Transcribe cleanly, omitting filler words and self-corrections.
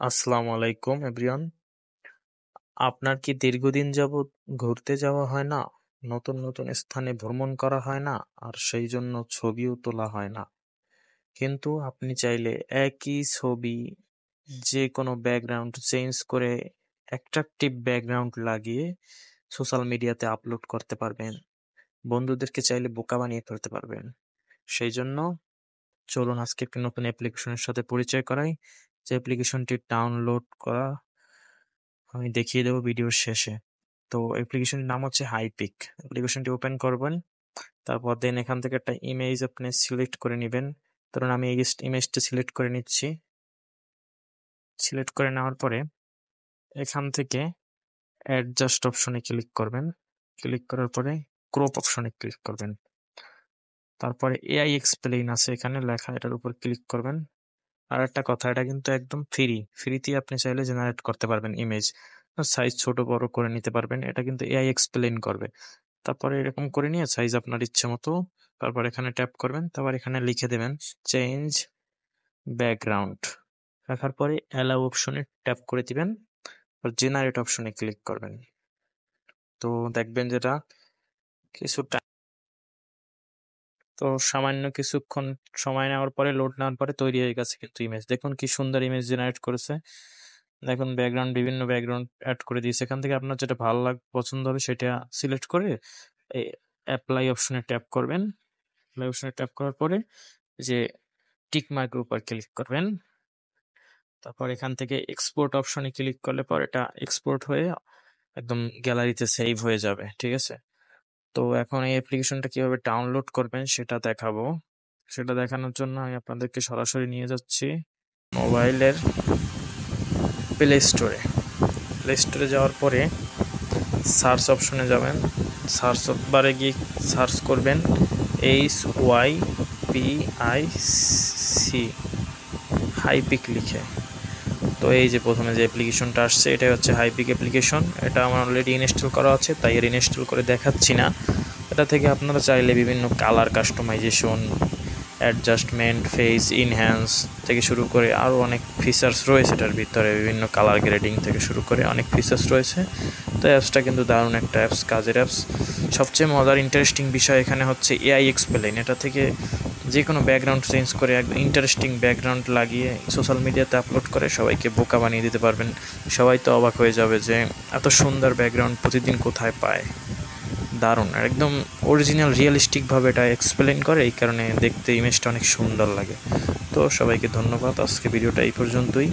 আসসালামু আলাইকুম এভরিওয়ান। আপনার কি দীর্ঘদিন যাবৎ ঘুরতে যাওয়া হয় না? নতুন নতুন স্থানে ভ্রমণ করা হয় না? আর সেই জন্য ছবিও তোলা হয় না? কিন্তু আপনি চাইলে একই ছবি যে কোনো ব্যাকগ্রাউন্ড চেঞ্জ করে অ্যাট্রাকটিভ ব্যাকগ্রাউন্ড লাগিয়ে সোশ্যাল মিডিয়াতে আপলোড করতে পারবেন। বন্ধুদেরকে চাইলে বোকা বানিয়ে ফেলতে পারবেন। সেই জন্য চলুন আজকে একটি নতুন অ্যাপ্লিকেশনের সাথে পরিচয় করাই। যে অ্যাপ্লিকেশনটি ডাউনলোড করা আমি দেখিয়ে দেবো ভিডিওর শেষে। তো অ্যাপ্লিকেশনটির নাম হচ্ছে হাইপিক। অ্যাপ্লিকেশনটি ওপেন করবেন, তারপর দেন এখান থেকে একটা ইমেজ আপনি সিলেক্ট করে নেবেন। ধরুন আমি এই ইমেজটা সিলেক্ট করে নিচ্ছি। সিলেক্ট করে নেওয়ার পরে এখান থেকে অ্যাডজাস্ট অপশনে ক্লিক করবেন। ক্লিক করার পরে ক্রপ অপশনে ক্লিক করবেন। তারপরে এআই এক্সপ্লেইন আছে এখানে লেখা, এটার উপর ক্লিক করবেন। আর একটা কথা, এটা কিন্তু একদম ফ্রিতে আপনি চাইলে জেনারেট করতে পারবেন ইমেজ। সাইজ ছোট বড় করে নিতে পারবেন, এটা কিন্তু এআই এক্সপ্লেইন করবে। তারপরে এরকম করে নিয়ে সাইজ আপনার ইচ্ছে মতো, তারপর এখানে ট্যাপ করবেন, তারপর এখানে লিখে দেবেন চেঞ্জ ব্যাকগ্রাউন্ড। রাখার পরে অ্যালাউ অপশনে ট্যাপ করে দিবেন, আর জেনারেট অপশনে ক্লিক করবেন। তো দেখবেন যেটা কিছুটা, তো সামান্য কিছুক্ষণ সময় নেওয়ার পরে, লোড নেওয়ার পরে তৈরি হয়ে গেছে কিন্তু ইমেজ। দেখুন কি সুন্দর ইমেজ জেনারেট করেছে। দেখুন ব্যাকগ্রাউন্ড, বিভিন্ন ব্যাকগ্রাউন্ড অ্যাড করে দিয়েছে। এখান থেকে আপনার যেটা ভালো পছন্দ হবে সেটা সিলেক্ট করে এই অ্যাপ্লাই অপশনে ট্যাপ করবেন। অ্যাপ্লাই অপশনে ট্যাপ করার পরে যে টিক মার্কের উপর ক্লিক করবেন। তারপর এখান থেকে এক্সপোর্ট অপশনে ক্লিক করলে পর এটা এক্সপোর্ট হয়ে একদম গ্যালারিতে সেভ হয়ে যাবে। ঠিক আছে, তো এখন এই অ্যাপ্লিকেশনটা কিভাবে ডাউনলোড করবেন সেটা দেখাবো। সেটা দেখানোর জন্য আমি আপনাদেরকে সরাসরি নিয়ে যাচ্ছি মোবাইলের প্লে স্টোরে। প্লে স্টোরে যাওয়ার পরে সার্চ অপশনে যাবেন। সার্চ বারে গিয়ে সার্চ করবেন HYPIC হাইপিক লিখে। তো এই যে প্রথমে যে অ্যাপ্লিকেশনটা আসছে এটাই হচ্ছে হাইপিক অ্যাপ্লিকেশন। এটা আমার অলরেডি ইনস্টল করা আছে, তাই এর ইনস্টল করে দেখাচ্ছি না। এটা থেকে আপনারা চাইলে বিভিন্ন colour customisation, adjustment, face enhance থেকে শুরু করে আরও অনেক ফিচার্স রয়েছে এটার ভিতরে। বিভিন্ন কালার গ্রেডিং থেকে শুরু করে অনেক ফিচার্স রয়েছে। তো অ্যাপসটা কিন্তু দারুণ একটা অ্যাপস, কাজের অ্যাপস। সবচেয়ে মজার ইন্টারেস্টিং বিষয় এখানে হচ্ছে এআই এক্সপ্লেইন। এটা থেকে যে কোনো ব্যাকগ্রাউন্ড চেঞ্জ করে একদম ইন্টারেস্টিং ব্যাকগ্রাউন্ড লাগিয়ে সোশ্যাল মিডিয়াতে আপলোড করে সবাইকে বোকা বানিয়ে দিতে পারবেন। সবাই তো অবাক হয়ে যাবে যে এত সুন্দর ব্যাকগ্রাউন্ড প্রতিদিন কোথায় পায়। দারুণ, একদম অরিজিনাল রিয়েলিস্টিকভাবে এটা এক্সপ্লেইন করে, এই কারণে দেখতে ইমেজটা অনেক সুন্দর লাগে। তো সবাইকে ধন্যবাদ, আজকে ভিডিওটা এই পর্যন্তই।